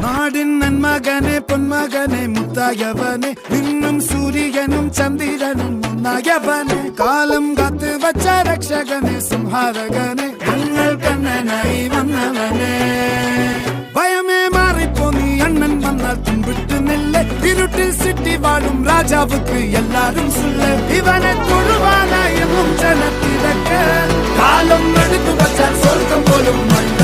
നാടിൻ നന്മകനെ പൊന്മകനെ മുത്തായവനെ നിന്നും സൂര്യനും ചന്ദ്രനും ഒന്നായവനെ കാലം കാത്ത് വച്ച രക്ഷകനെ സംഹാരകനെ ഞങ്ങൾ കണ്ണനായി വന്നവനെ ഭയമേ മാറിപ്പോ നീ അണ്ണൻ വന്നാൽ തുമ്പിട്ട് നെല്ല് ഇരുട്ടിൽ സിറ്റി വാഴും രാജാവുക്ക് എല്ലാരും സുല്ല് ഇവനെ തൊഴുവാനായെന്നും ജനത്തിരക്ക് കാലം എടുത്തു വച്ചാൽ സ്വർഗം പോലും മണ്ണ